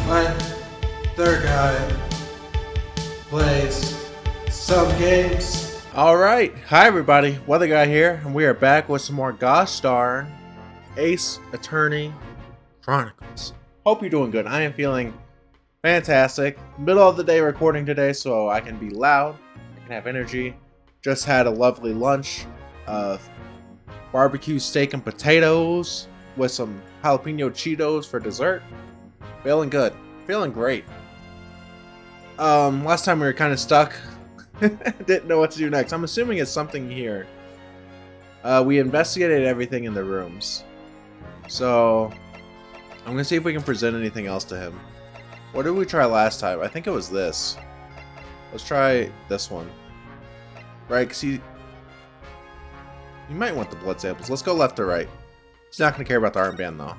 when their guy plays some games. Alright, hi everybody, Weather Guy here, and we are back with some more gosh darn Ace Attorney Chronicles. Hope you're doing good. I am feeling fantastic. Middle of the day recording today, so I can be loud, I can have energy. Just had a lovely lunch of barbecue steak and potatoes with some jalapeno Cheetos for dessert. Feeling good. Feeling great. Last time we were kind of stuck. Didn't know what to do next. I'm assuming it's something here. We investigated everything in the rooms. So, I'm going to see if we can present anything else to him. What did we try last time? I think it was this. Let's try this one. Right, because you might want the blood samples. Let's go left or right. He's not going to care about the armband, though.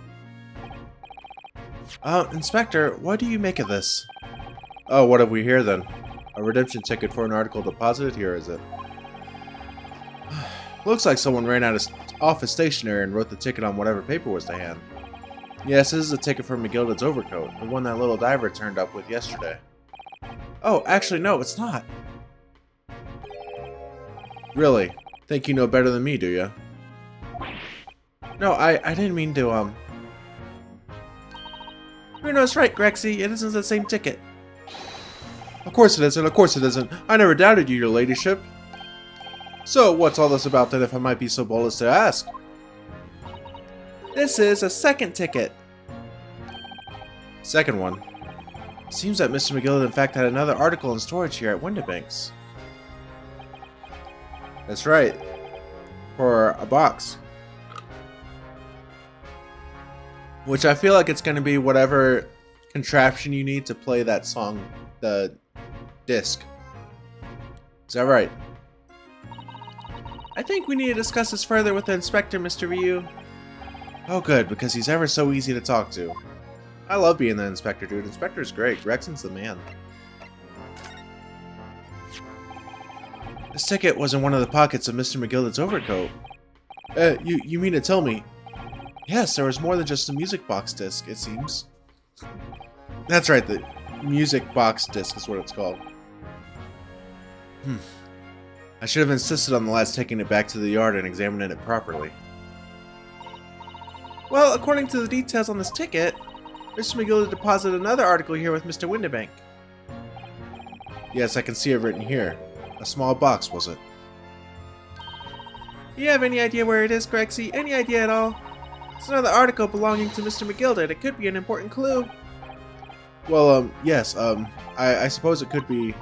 Inspector, what do you make of this? Oh, what have we here, then? A redemption ticket for an article deposited here, is it? Looks like someone ran out of office stationery and wrote the ticket on whatever paper was to hand. Yes, this is a ticket for McGilded's overcoat, the one that little diver turned up with yesterday. Oh, actually, no, it's not. Really? Think you know better than me, do you? No, I didn't mean to, Bruno's right, Grexy. It isn't the same ticket. Of course it isn't, of course it isn't. I never doubted you, your ladyship. So, what's all this about then, if I might be so bold as to ask? This is a second ticket. Second one. Seems that Mr. McGilled in fact had another article in storage here at Windibanks. That's right. For a box. Which I feel like it's going to be whatever contraption you need to play that song, the disc. Is that right? I think we need to discuss this further with the inspector, Mr. Ryu. Oh good, because he's ever so easy to talk to. I love being the inspector, dude. Inspector's great. Grexon's the man. This ticket was in one of the pockets of Mr. McGilded's overcoat. You mean to tell me? Yes, there was more than just a music box disc, it seems. That's right, the music box disc is what it's called. I should have insisted on the lads taking it back to the yard and examining it properly. Well, according to the details on this ticket, Mr. McGill deposited another article here with Mr. Windibank. Yes, I can see it written here. A small box, was it? Do you have any idea where it is, Grexy? Any idea at all? It's another article belonging to Mr. McGilded. It could be an important clue. Well, yes, I suppose it could be...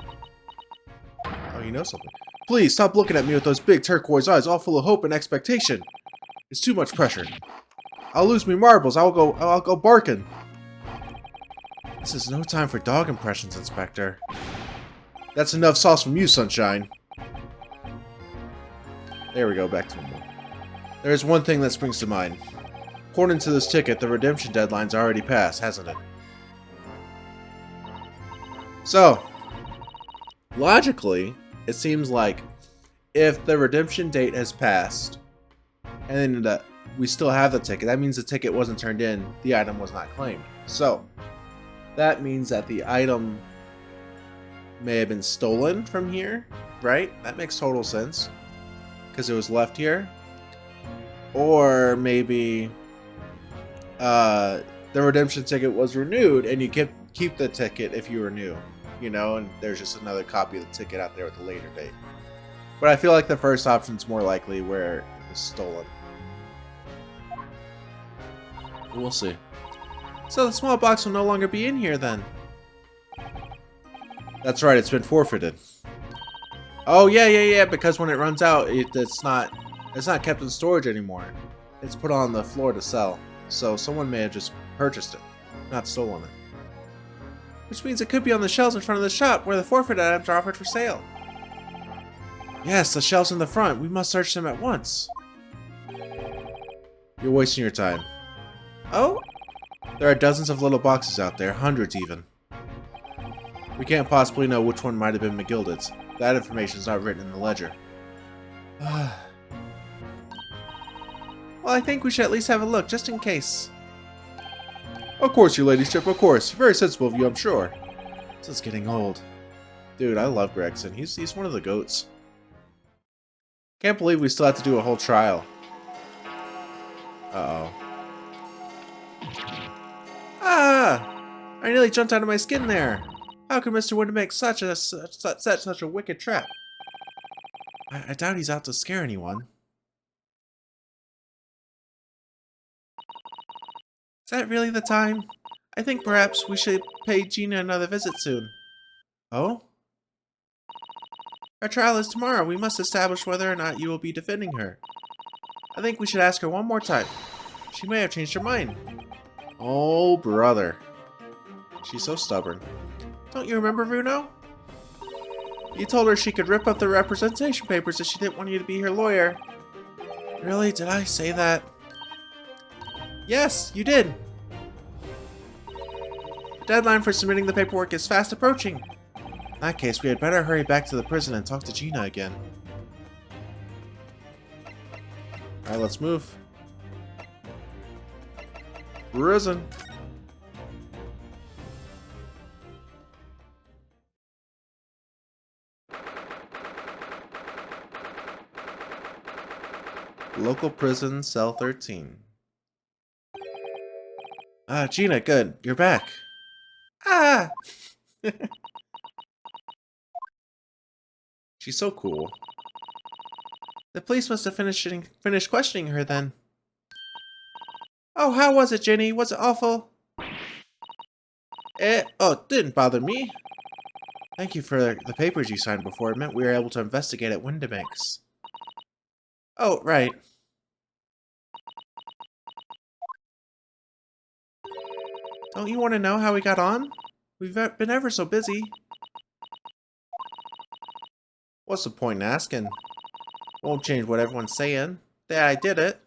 Oh, you know something. Please, stop looking at me with those big turquoise eyes all full of hope and expectation. It's too much pressure. I'll lose me marbles. I'll go barking. This is no time for dog impressions, Inspector. That's enough sauce from you, Sunshine. There we go, back to normal. There's one thing that springs to mind. According to this ticket, the redemption deadline's already passed, hasn't it? So, logically, it seems like if the redemption date has passed, and then we still have the ticket, that means the ticket wasn't turned in, the item was not claimed. So, that means that the item may have been stolen from here, right? That makes total sense, because it was left here. Or maybe the redemption ticket was renewed and you keep the ticket if you were new, you know, and there's just another copy of the ticket out there with a later date. But I feel like the first option's more likely where it was stolen. We'll see. So the small box will no longer be in here then? That's right, it's been forfeited. Oh yeah, because when it runs out, it's not kept in storage anymore. It's put on the floor to sell. So someone may have just purchased it, not stolen it. Which means it could be on the shelves in front of the shop where the forfeit items are offered for sale. Yes, the shelves in the front. We must search them at once. You're wasting your time. Oh? There are dozens of little boxes out there, hundreds even. We can't possibly know which one might have been McGilded's. That information is not written in the ledger. Well, I think we should at least have a look, just in case. Of course, your ladyship, of course. Very sensible of you, I'm sure. This is getting old. Dude, I love Gregson. He's one of the goats. Can't believe we still have to do a whole trial. Uh-oh. Ah! I nearly jumped out of my skin there. How could Mr. Wood make set such a wicked trap? I doubt he's out to scare anyone. Is that really the time? I think perhaps we should pay Gina another visit soon. Oh? Our trial is tomorrow. We must establish whether or not you will be defending her. I think we should ask her one more time. She may have changed her mind. Oh, brother. She's so stubborn. Don't you remember, Bruno? You told her she could rip up the representation papers if she didn't want you to be her lawyer. Really? Did I say that? Yes, you did. The deadline for submitting the paperwork is fast approaching. In that case, we had better hurry back to the prison and talk to Gina again. Alright, let's move. Prison. Local prison, cell 13. Ah, Gina, good. You're back. Ah! She's so cool. The police must have finished questioning her then. Oh, how was it, Jenny? Was it awful? It didn't bother me. Thank you for the papers you signed before. It meant we were able to investigate at Windibanks. Oh, right. Don't you want to know how we got on? We've been ever so busy. What's the point in asking? Won't change what everyone's saying. That I did it.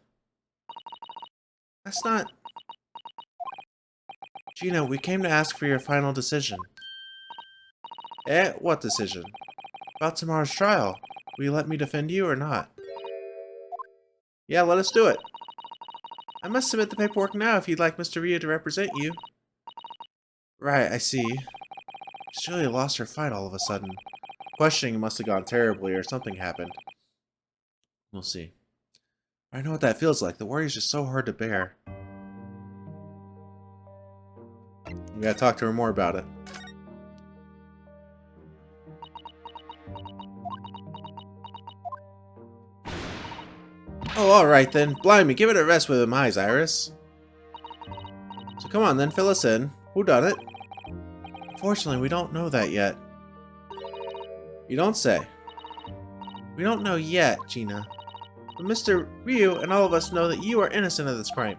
That's not... Gina, we came to ask for your final decision. What decision? About tomorrow's trial. Will you let me defend you or not? Yeah, let us do it. I must submit the paperwork now if you'd like Mr. Ryu to represent you. Right, I see. She really lost her fight all of a sudden. Questioning must have gone terribly or something happened. We'll see. I know what that feels like. The worry is just so hard to bear. We gotta talk to her more about it. Oh, alright then. Blimey, give it a rest with them eyes, Iris. So come on then, fill us in. Who done it? Unfortunately, we don't know that yet. You don't say. We don't know yet, Gina. But Mr. Ryu and all of us know that you are innocent of this crime.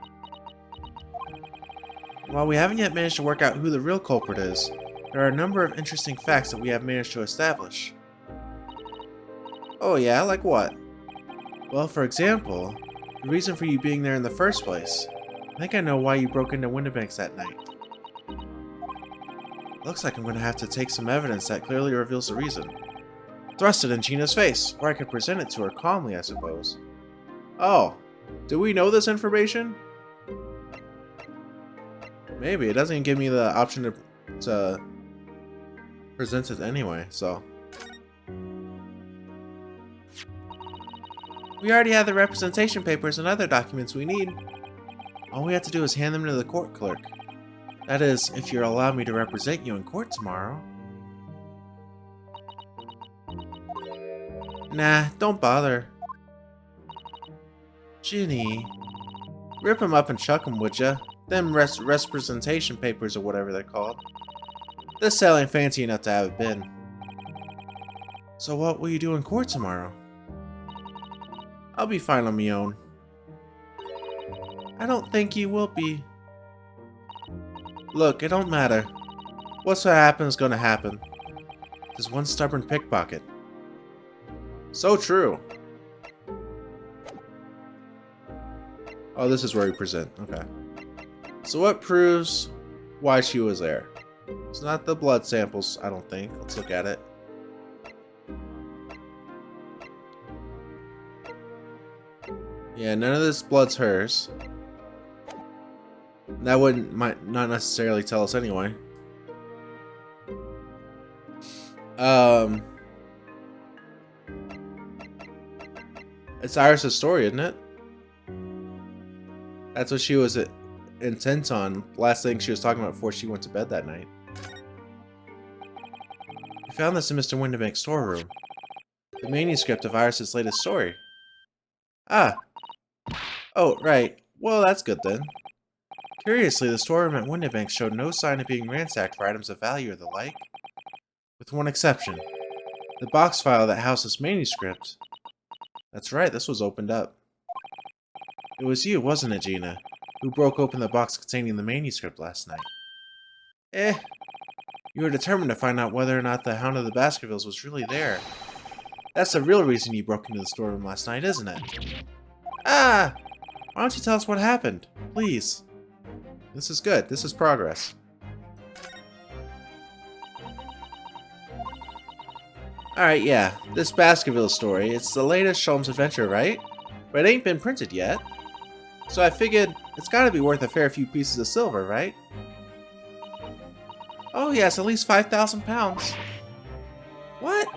While we haven't yet managed to work out who the real culprit is, there are a number of interesting facts that we have managed to establish. Oh yeah, like what? Well, for example, the reason for you being there in the first place. I think I know why you broke into Windibanks that night. Looks like I'm going to have to take some evidence that clearly reveals the reason. Thrust it in Gina's face, or I could present it to her calmly, I suppose. Oh, do we know this information? Maybe. It doesn't even give me the option to present it anyway, so. We already have the representation papers and other documents we need. All we have to do is hand them to the court clerk. That is, if you'll allow me to represent you in court tomorrow. Nah, don't bother. Ginny. Rip them up and chuck them, would ya? Them representation papers or whatever they're called. This cell ain't fancy enough to have it been. So what will you do in court tomorrow? I'll be fine on my own. I don't think you will be. Look, it don't matter. What's gonna happen is gonna happen. There's one stubborn pickpocket. So true. Oh, this is where we present. Okay. So what proves why she was there? It's not the blood samples, I don't think. Let's look at it. Yeah, none of this blood's hers. That might not necessarily tell us anyway. It's Iris' story, isn't it? That's what she was intent on. Last thing she was talking about before she went to bed that night. We found this in Mr. Windibank's storeroom. The manuscript of Iris' latest story. Ah. Oh, right. Well, that's good then. Curiously, the storeroom at Windibank showed no sign of being ransacked for items of value or the like. With one exception. The box file that housed this manuscript. That's right, this was opened up. It was you, wasn't it, Gina, who broke open the box containing the manuscript last night? You were determined to find out whether or not the Hound of the Baskervilles was really there. That's the real reason you broke into the storeroom last night, isn't it? Ah! Why don't you tell us what happened? Please. This is good. This is progress. Alright, yeah. This Baskerville story, it's the latest Sholmes adventure, right? But it ain't been printed yet. So I figured it's gotta be worth a fair few pieces of silver, right? Oh yes, at least 5,000 pounds. What?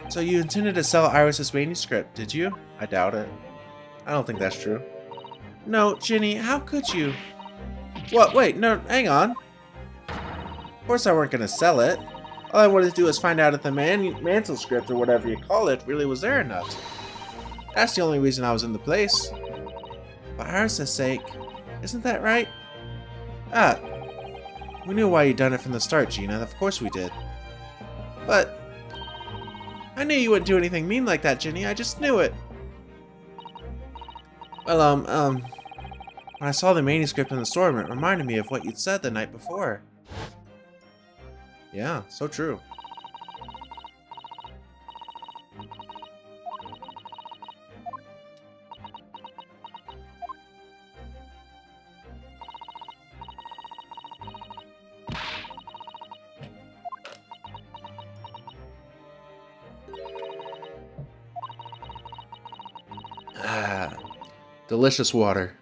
So you intended to sell Iris' manuscript, did you? I doubt it. I don't think that's true. No, Ginny, how could you? What? Wait, no, hang on. Of course I weren't gonna sell it. All I wanted to do was find out if the manuscript, or whatever you call it, really was there or not. That's the only reason I was in the place. For Iris' sake, isn't that right? Ah, we knew why you'd done it from the start, Gina. Of course we did. But I knew you wouldn't do anything mean like that, Ginny. I just knew it. Well, when I saw the manuscript in the storeroom, it reminded me of what you'd said the night before. Yeah, so true. Ah, delicious water.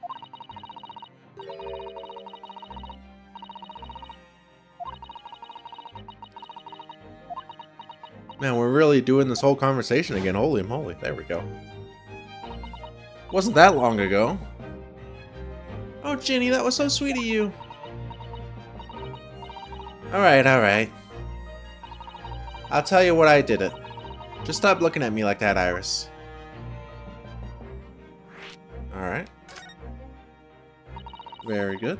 Man, we're really doing this whole conversation again. Holy moly. There we go. Wasn't that long ago. Oh, Ginny, that was so sweet of you. Alright, alright. I'll tell you what I did it. Just stop looking at me like that, Iris. Alright. Very good.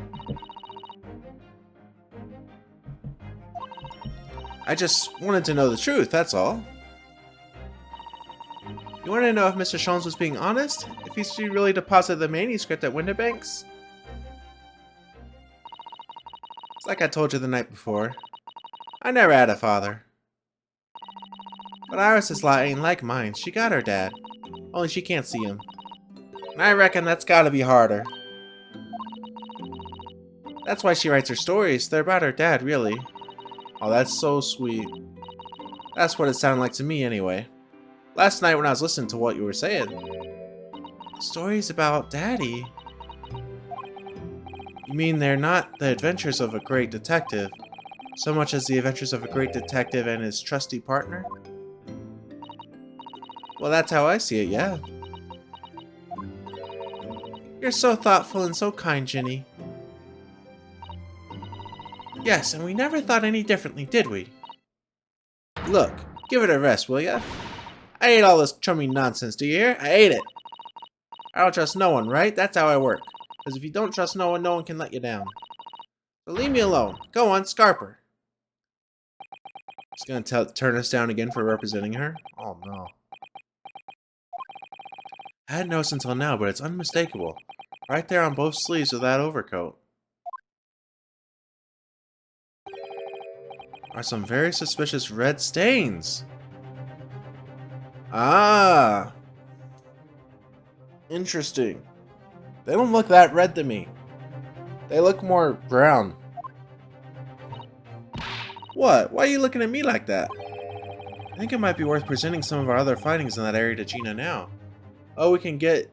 I just wanted to know the truth, that's all. You want to know if Mr. Sholmes was being honest? If he really deposited the manuscript at Windibank's? It's like I told you the night before. I never had a father. But Iris' lot ain't like mine. She got her dad. Only she can't see him. And I reckon that's gotta be harder. That's why she writes her stories. They're about her dad, really. Oh, that's so sweet. That's what it sounded like to me, anyway. Last night when I was listening to what you were saying. Stories about Daddy? You mean they're not the adventures of a great detective, so much as the adventures of a great detective and his trusty partner? Well, that's how I see it, yeah. You're so thoughtful and so kind, Ginny. Yes, and we never thought any differently, did we? Look, give it a rest, will ya? I ate all this chummy nonsense, do you hear? I ate it. I don't trust no one, right? That's how I work. Because if you don't trust no one can let you down. So leave me alone. Go on, Scarper. She's gonna turn us down again for representing her? Oh no. I hadn't noticed until now, but it's unmistakable. Right there on both sleeves of that overcoat are some very suspicious red stains. Ah. Interesting. They don't look that red to me. They look more brown. What? Why are you looking at me like that? I think it might be worth presenting some of our other findings in that area to Gina now. Oh, we can get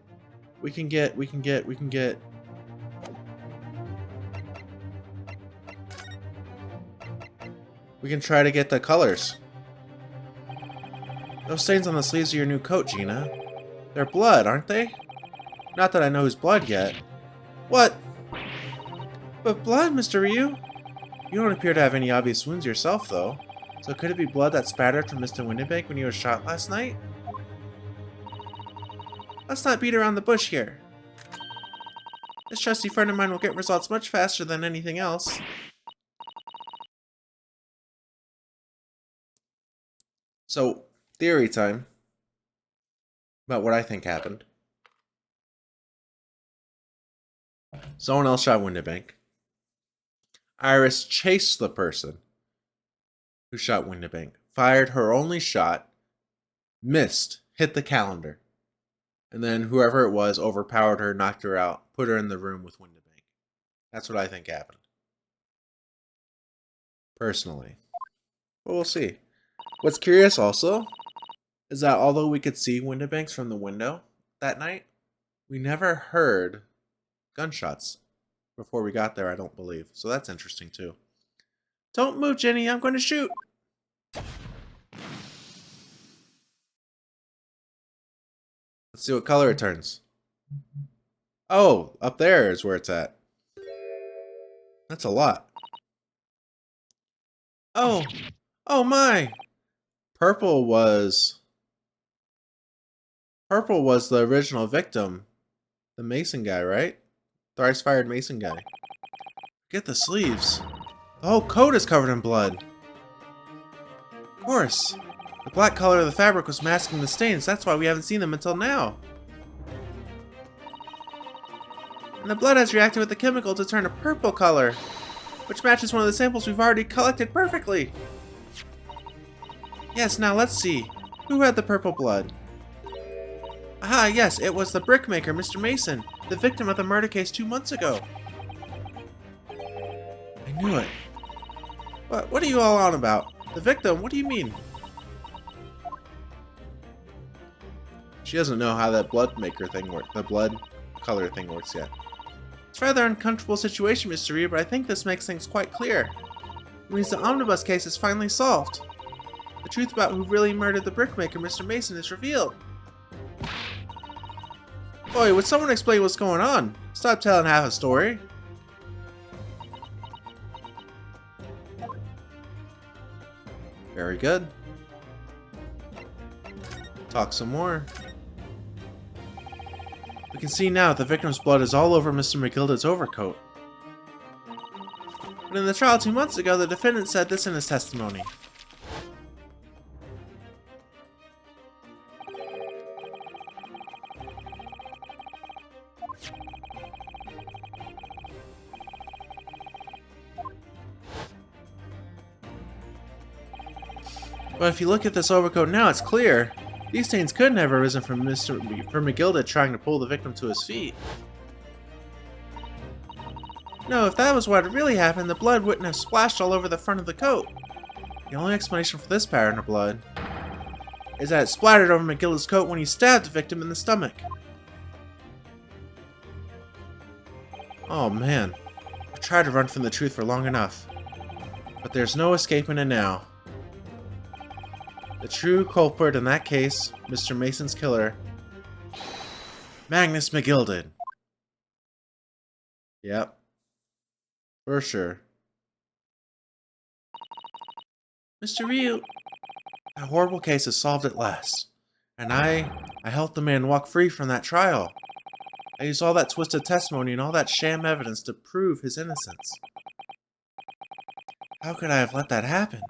We can try to get the colors. Those stains on the sleeves of your new coat, Gina. They're blood, aren't they? Not that I know who's blood yet. What? But blood, Mr. Ryu? You don't appear to have any obvious wounds yourself, though. So could it be blood that spattered from Mr. Windenbank when he was shot last night? Let's not beat around the bush here. This trusty friend of mine will get results much faster than anything else. So, theory time about what I think happened. Someone else shot Windenbank. Iris chased the person who shot Windenbank, fired her only shot, missed, hit the calendar, and then whoever it was overpowered her, knocked her out, put her in the room with Windenbank. That's what I think happened. Personally. But we'll see. What's curious also is that although we could see Windenbanks from the window that night, we never heard gunshots before we got there, I don't believe. So that's interesting too. Don't move, Jenny. I'm going to shoot. Let's see what color it turns. Oh, up there is where it's at. That's a lot. Oh. Oh my. Purple was the original victim. The Mason guy, right? Thrice fired Mason guy. Get the sleeves. The whole coat is covered in blood. Of course. The black color of the fabric was masking the stains. That's why we haven't seen them until now. And the blood has reacted with the chemical to turn a purple color, which matches one of the samples we've already collected perfectly. Yes, now let's see. Who had the purple blood? Aha, yes, it was the brickmaker, Mr. Mason, the victim of the murder case 2 months ago. I knew it. What are you all on about? The victim? What do you mean? She doesn't know how that blood maker thing works. The blood color thing works yet. It's a rather uncomfortable situation, Mr. Ryu, but I think this makes things quite clear. It means the omnibus case is finally solved. The truth about who really murdered the brickmaker, Mr. Mason, is revealed. Boy, would someone explain what's going on? Stop telling half a story. Very good. Talk some more. We can see now that the victim's blood is all over Mr. McGilda's overcoat. But in the trial 2 months ago, the defendant said this in his testimony. But if you look at this overcoat now, it's clear. These stains couldn't have arisen from McGilda trying to pull the victim to his feet. No, if that was what had really happened, the blood wouldn't have splashed all over the front of the coat. The only explanation for this pattern of blood is that it splattered over McGilda's coat when he stabbed the victim in the stomach. Oh man, I've tried to run from the truth for long enough, but there's no escaping it now. The true culprit in that case, Mr. Mason's killer, Magnus McGilded. Yep. For sure. Mr. Ryu, that horrible case is solved at last. And I helped the man walk free from that trial. I used all that twisted testimony and all that sham evidence to prove his innocence. How could I have let that happen?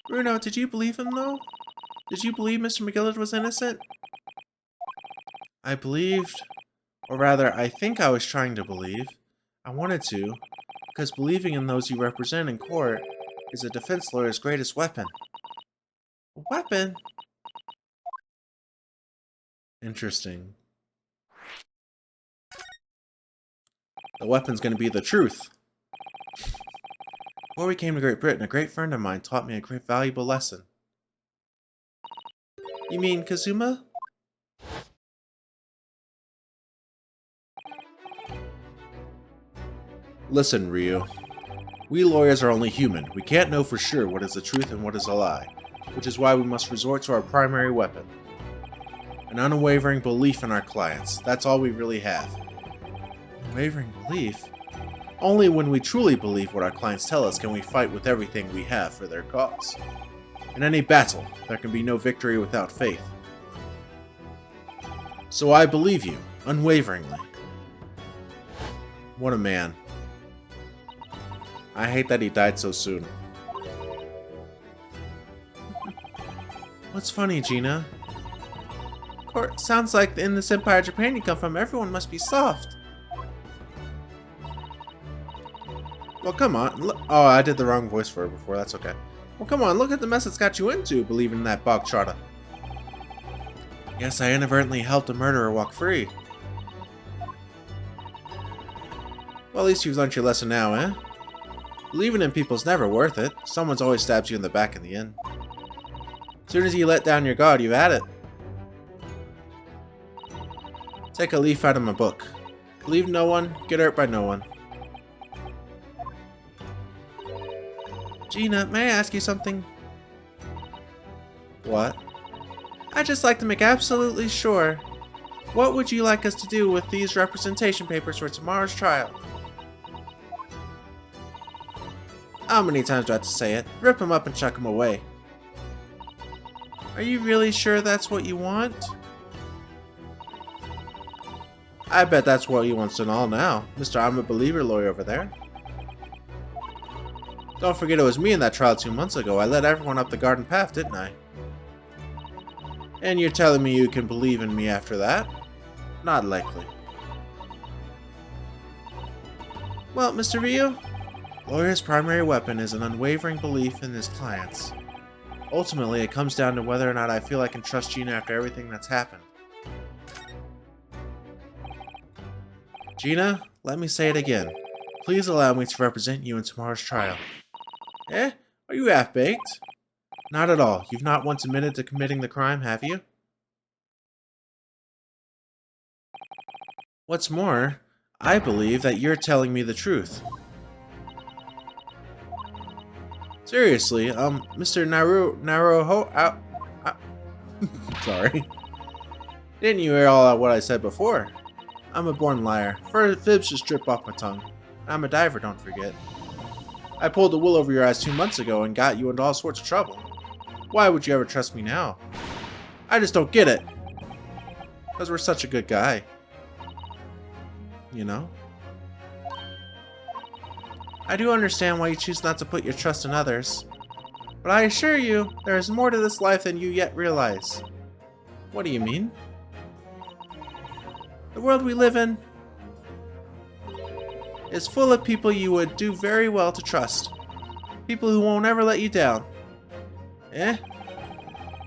Bruno, did you believe him, though? Did you believe Mr. McGillard was innocent? I believed, or rather, I think I was trying to believe. I wanted to, because believing in those you represent in court is a defense lawyer's greatest weapon. A weapon? Interesting. The weapon's going to be the truth. Before we came to Great Britain, a great friend of mine taught me a great valuable lesson. You mean Kazuma? Listen, Ryu. We lawyers are only human. We can't know for sure what is the truth and what is a lie, which is why we must resort to our primary weapon. An unwavering belief in our clients. That's all we really have. Unwavering belief? Only when we truly believe what our clients tell us can we fight with everything we have for their cause. In any battle, there can be no victory without faith. So I believe you, unwaveringly. What a man. I hate that he died so soon. What's funny, Gina? Sounds like in this Empire Japan you come from, everyone must be soft. Well, come on. Oh, I did the wrong voice for her before. That's okay. Well, come on. Look at the mess it's got you into, believing in that bog trotter. Yes, I inadvertently helped a murderer walk free. Well, at least you've learned your lesson now, eh? Believing in people's never worth it. Someone's always stabs you in the back in the end. As soon as you let down your guard, you've had it. Take a leaf out of my book. Believe no one, get hurt by no one. Gina, may I ask you something? What? I'd just like to make absolutely sure. What would you like us to do with these representation papers for tomorrow's trial? How many times do I have to say it? Rip them up and chuck them away. Are you really sure that's what you want? I bet that's what he wants to know now, Mr. I'm a Believer lawyer over there. Don't forget it was me in that trial 2 months ago. I led everyone up the garden path, didn't I? And you're telling me you can believe in me after that? Not likely. Well, Mr. Ryu, lawyer's primary weapon is an unwavering belief in his clients. Ultimately, it comes down to whether or not I feel I can trust Gina after everything that's happened. Gina, let me say it again. Please allow me to represent you in tomorrow's trial. Eh? Are you half-baked? Not at all. You've not once admitted to committing the crime, have you? What's more, I believe that you're telling me the truth. Seriously, Mr. Naruho, sorry. Didn't you hear all what I said before? I'm a born liar. Fibs just drip off my tongue. I'm a diver, don't forget. I pulled the wool over your eyes 2 months ago and got you into all sorts of trouble. Why would you ever trust me now? I just don't get it. Because we're such a good guy. You know? I do understand why you choose not to put your trust in others. But I assure you, there is more to this life than you yet realize. What do you mean? The world we live in is full of people you would do very well to trust. People who won't ever let you down. Eh?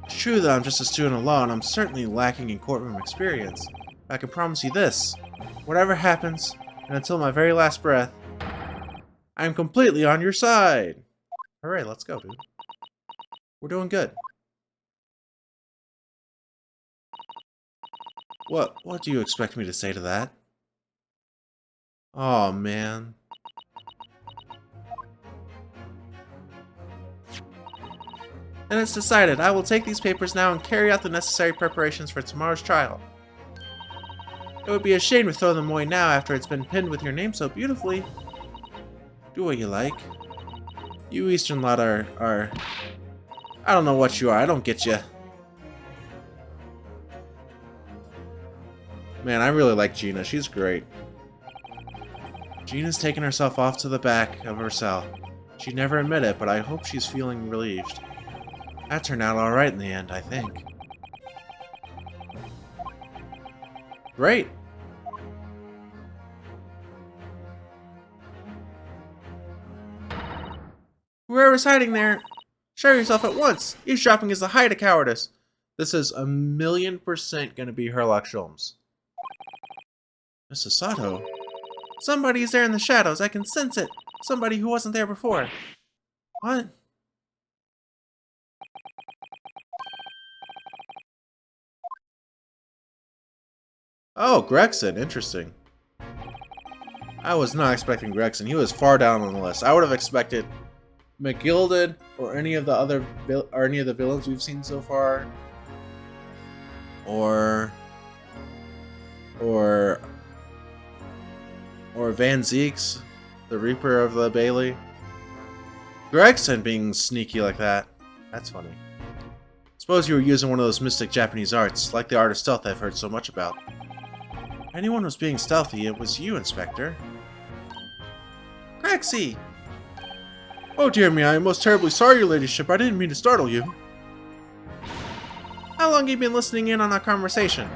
It's true that I'm just a student of law and I'm certainly lacking in courtroom experience. But I can promise you this. Whatever happens, and until my very last breath, I'm completely on your side. Hooray, let's go, dude. We're doing good. What do you expect me to say to that? Oh man. Then it's decided. I will take these papers now and carry out the necessary preparations for tomorrow's trial. It would be a shame to throw them away now after it's been pinned with your name so beautifully. Do what you like. You Eastern lot are... I don't know what you are. I don't get you. Man, I really like Gina. She's great. Gina's taken herself off to the back of her cell. She never admitted it, but I hope she's feeling relieved. That turned out alright in the end, I think. Great! Whoever's hiding there, show yourself at once! Eavesdropping is the height of cowardice. This is 1,000,000% gonna be Herlock Sholmes. Miss Susato? Somebody is there in the shadows, I can sense it! Somebody who wasn't there before. What? Oh, Gregson, interesting. I was not expecting Gregson. He was far down on the list. I would have expected McGilded or any of the villains we've seen so far, or Van Zeeks, the Reaper of the Bailey. Gregson being sneaky like that. That's funny. Suppose you were using one of those mystic Japanese arts, like the art of stealth I've heard so much about. If anyone was being stealthy, it was you, Inspector. Grexy! Oh dear me, I am most terribly sorry, your ladyship. I didn't mean to startle you. How long have you been listening in on our conversation?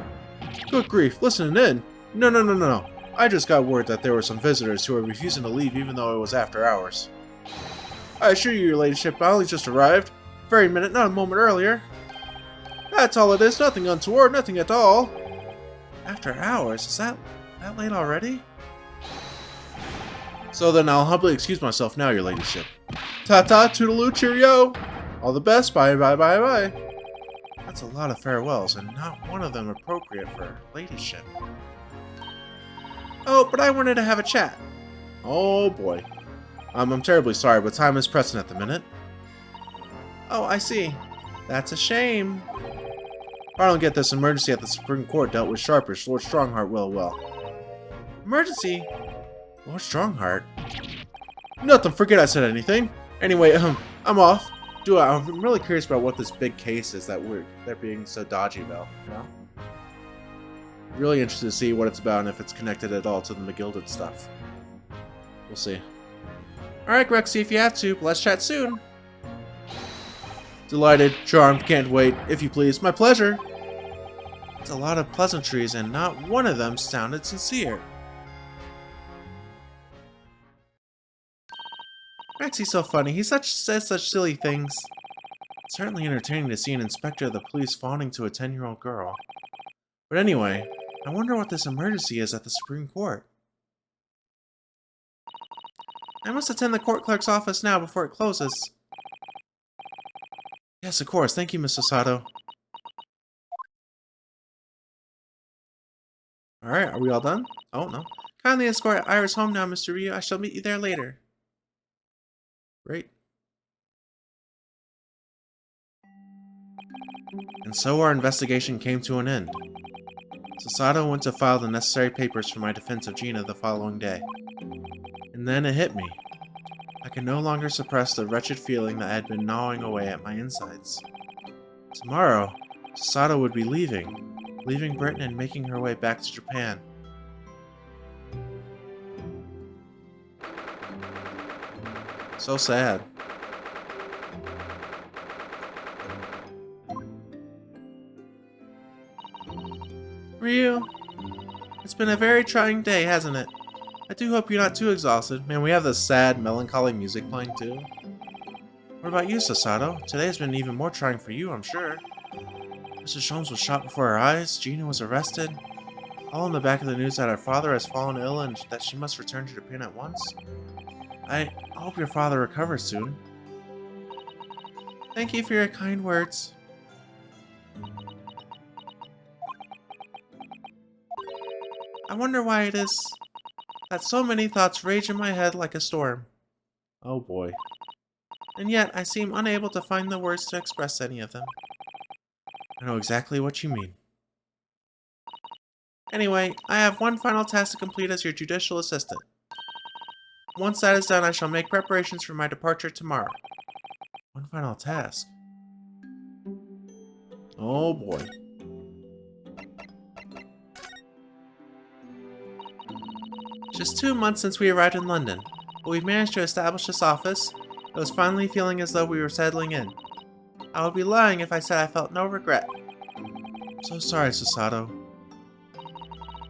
Good grief, listening in? No. I just got word that there were some visitors who were refusing to leave even though it was after hours. I assure you, your ladyship, I only just arrived. Very minute, not a moment earlier. That's all it is, nothing untoward, nothing at all. After hours? Is that late already? So then I'll humbly excuse myself now, your ladyship. Ta-ta, toodaloo, cheerio! All the best, bye. That's a lot of farewells, and not one of them appropriate for ladyship. Oh, but I wanted to have a chat. Oh boy. I'm terribly sorry, but time is pressing at the minute. Oh, I see. That's a shame. If I don't get this emergency at the Supreme Court dealt with sharpish, Lord Strongheart will well. Emergency? Lord Strongheart? Nothing, forget I said anything. Anyway, I'm off. I'm really curious about what this big case is that they're being so dodgy about, you know? Really interested to see what it's about and if it's connected at all to the McGilded stuff. We'll see. Alright, Grexy, if you have to, but let's chat soon. Delighted, charmed, can't wait, if you please. My pleasure! It's a lot of pleasantries, and not one of them sounded sincere. Grexy's so funny. He says such silly things. It's certainly entertaining to see an inspector of the police fawning to a 10-year-old girl. But anyway, I wonder what this emergency is at the Supreme Court. I must attend the court clerk's office now before it closes. Yes, of course. Thank you, Miss Susato. Alright, are we all done? Oh, no. Kindly escort Iris home now, Mr. Ryu. I shall meet you there later. Great. And so our investigation came to an end. Susato went to file the necessary papers for my defense of Gina the following day. And then it hit me. I could no longer suppress the wretched feeling that had been gnawing away at my insides. Tomorrow, Susato would be leaving Britain and making her way back to Japan. So sad. Ryu, it's been a very trying day, hasn't it? I do hope you're not too exhausted. Man, we have this sad, melancholy music playing too. What about you, Susato? Today's been even more trying for you, I'm sure. Mrs. Holmes was shot before our eyes, Gina was arrested. All in the back of the news that her father has fallen ill and that she must return to Japan at once. I hope your father recovers soon. Thank you for your kind words. I wonder why it is that so many thoughts rage in my head like a storm. Oh boy. And yet I seem unable to find the words to express any of them. I know exactly what you mean. Anyway, I have one final task to complete as your judicial assistant. Once that is done, I shall make preparations for my departure tomorrow. One final task. Oh boy. Just 2 months since we arrived in London, but we've managed to establish this office. I was finally feeling as though we were settling in. I would be lying if I said I felt no regret. I'm so sorry, Susato.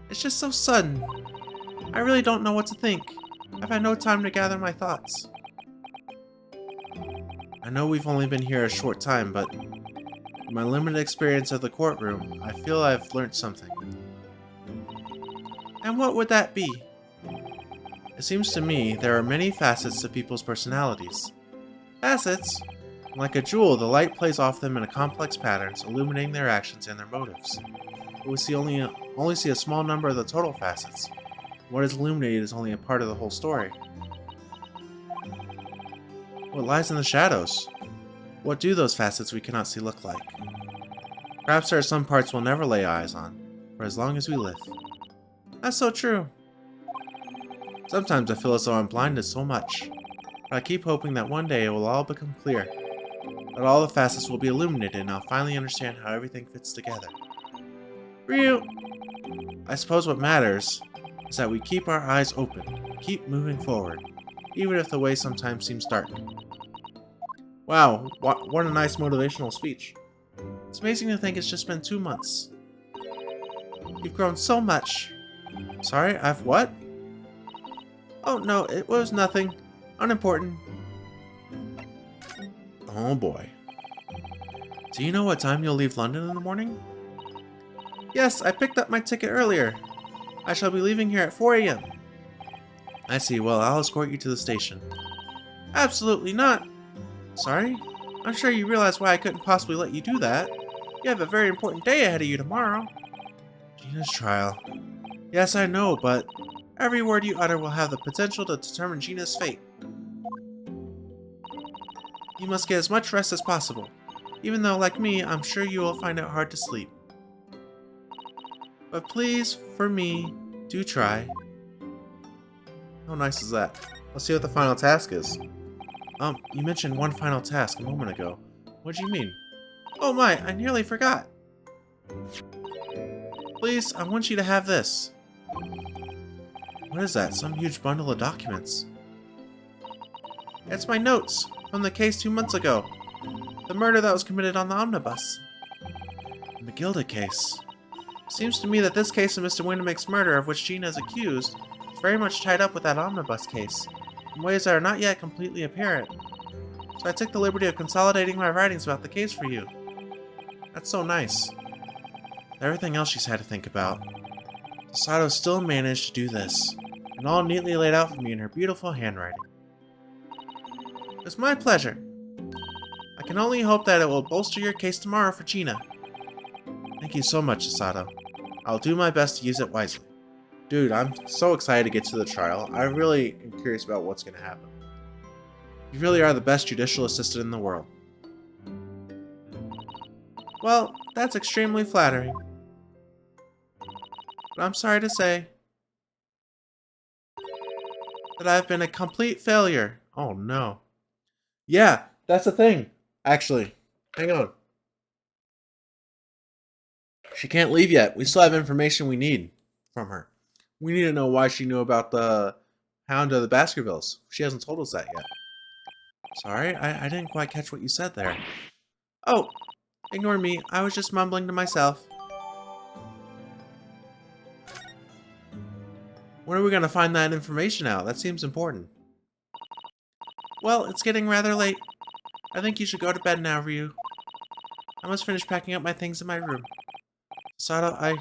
It's just so sudden. I really don't know what to think. I've had no time to gather my thoughts. I know we've only been here a short time, but in my limited experience of the courtroom, I feel I've learned something. And what would that be? It seems to me there are many facets to people's personalities. Facets? Like a jewel, the light plays off them in complex patterns, illuminating their actions and their motives. But we only see a small number of the total facets. What is illuminated is only a part of the whole story. What lies in the shadows? What do those facets we cannot see look like? Perhaps there are some parts we'll never lay eyes on, for as long as we live. That's so true. Sometimes I feel as though I'm blinded so much, but I keep hoping that one day it will all become clear, that all the facets will be illuminated and I'll finally understand how everything fits together. Ryu! I suppose what matters is that we keep our eyes open, keep moving forward, even if the way sometimes seems dark. Wow, what a nice motivational speech. It's amazing to think it's just been 2 months. You've grown so much. Sorry, I've what? Oh no, it was nothing. Unimportant. Oh boy. Do you know what time you'll leave London in the morning? Yes, I picked up my ticket earlier. I shall be leaving here at 4 a.m. I see, well, I'll escort you to the station. Absolutely not. Sorry? I'm sure you realize why I couldn't possibly let you do that. You have a very important day ahead of you tomorrow. Gina's trial. Yes, I know, but every word you utter will have the potential to determine Gina's fate. You must get as much rest as possible, even though, like me, I'm sure you will find it hard to sleep. But please, for me, do try. How nice is that? Let's see what the final task is. You mentioned one final task a moment ago. What do you mean? Oh my, I nearly forgot. Please, I want you to have this. What is that? Some huge bundle of documents. It's my notes from the case 2 months ago. The murder that was committed on the omnibus. The McGilda case. Seems to me that this case of Mr. Windermake's murder, of which Gina is accused, is very much tied up with that omnibus case, in ways that are not yet completely apparent. So I took the liberty of consolidating my writings about the case for you. That's so nice. Everything else she's had to think about. Susato still managed to do this, and all neatly laid out for me in her beautiful handwriting. It's my pleasure. I can only hope that it will bolster your case tomorrow for Gina. Thank you so much, Susato. I'll do my best to use it wisely. Dude, I'm so excited to get to the trial. I really am curious about what's going to happen. You really are the best judicial assistant in the world. Well, that's extremely flattering. But I'm sorry to say that I've been a complete failure. Oh no. Yeah, that's the thing. Actually, hang on. She can't leave yet. We still have information we need from her. We need to know why she knew about the Hound of the Baskervilles. She hasn't told us that yet. Sorry, I didn't quite catch what you said there. Oh, ignore me. I was just mumbling to myself. When are we going to find that information out? That seems important. Well, it's getting rather late. I think you should go to bed now, Ryu. I must finish packing up my things in my room. Susato,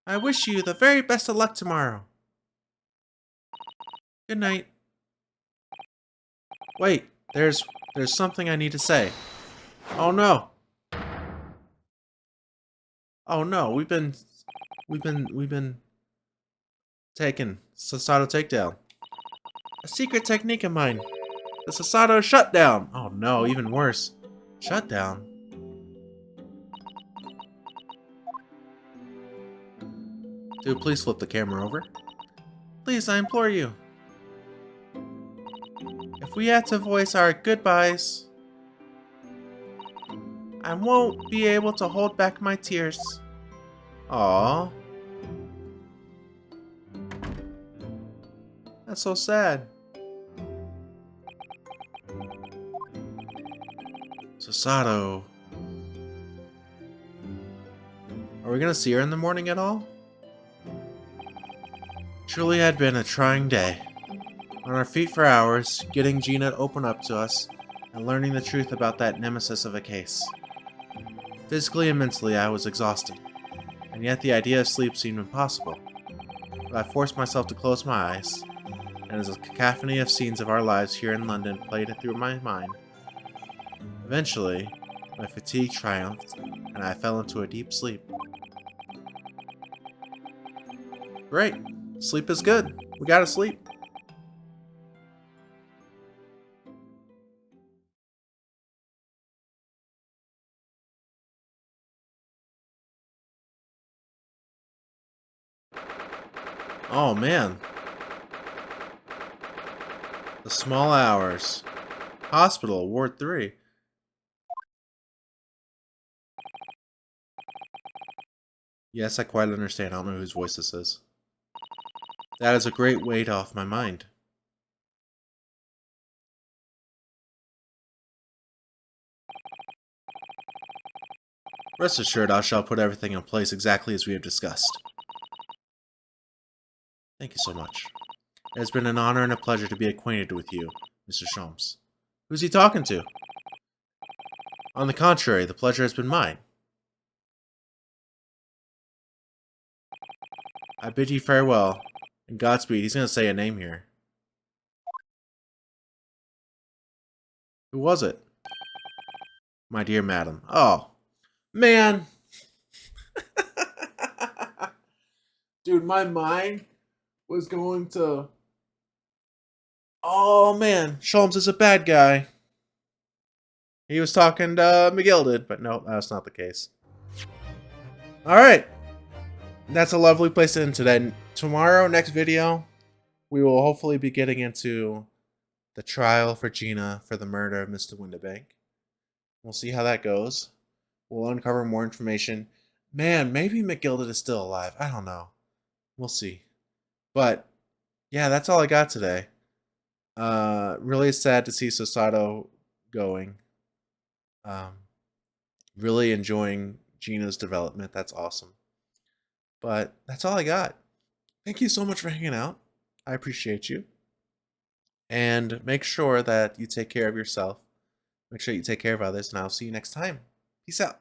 I wish you the very best of luck tomorrow. Good night. Wait, there's something I need to say. Oh no. Oh no, we've been taken. Susato takedown. A secret technique of mine. The Susato shutdown. Oh no, even worse. Shutdown. Dude, please flip the camera over. Please, I implore you. If we had to voice our goodbyes, I won't be able to hold back my tears. Aww. That's so sad. Susato. Are we gonna see her in the morning at all? Truly had been a trying day. On our feet for hours, getting Gina to open up to us, and learning the truth about that nemesis of a case. Physically and mentally, I was exhausted, and yet the idea of sleep seemed impossible. But I forced myself to close my eyes, and as a cacophony of scenes of our lives here in London played through my mind, eventually, my fatigue triumphed, and I fell into a deep sleep. Great. Sleep is good. We gotta sleep. Oh man. The small hours. Hospital, Ward 3. Yes, I quite understand. I don't know whose voice this is. That is a great weight off my mind. Rest assured, I shall put everything in place exactly as we have discussed. Thank you so much. It has been an honor and a pleasure to be acquainted with you, Mr. Sholmes. Who's he talking to? On the contrary, the pleasure has been mine. I bid you farewell, and Godspeed. He's going to say a name here. Who was it? My dear madam. Oh, man. Dude, my mind was going to... Oh, man. Sholmes is a bad guy. He was talking to McGilded, but no, that's not the case. Alright. That's a lovely place to end today. Tomorrow, next video, we will hopefully be getting into the trial for Gina for the murder of Mr. Windibank. We'll see how that goes. We'll uncover more information. Man, maybe McGilded is still alive. I don't know. We'll see. But, yeah, that's all I got today. Really sad to see Susato going. Really enjoying Gina's development. That's awesome. But that's all I got. Thank you so much for hanging out. I appreciate you. And make sure that you take care of yourself. Make sure you take care of others, and I'll see you next time. Peace out.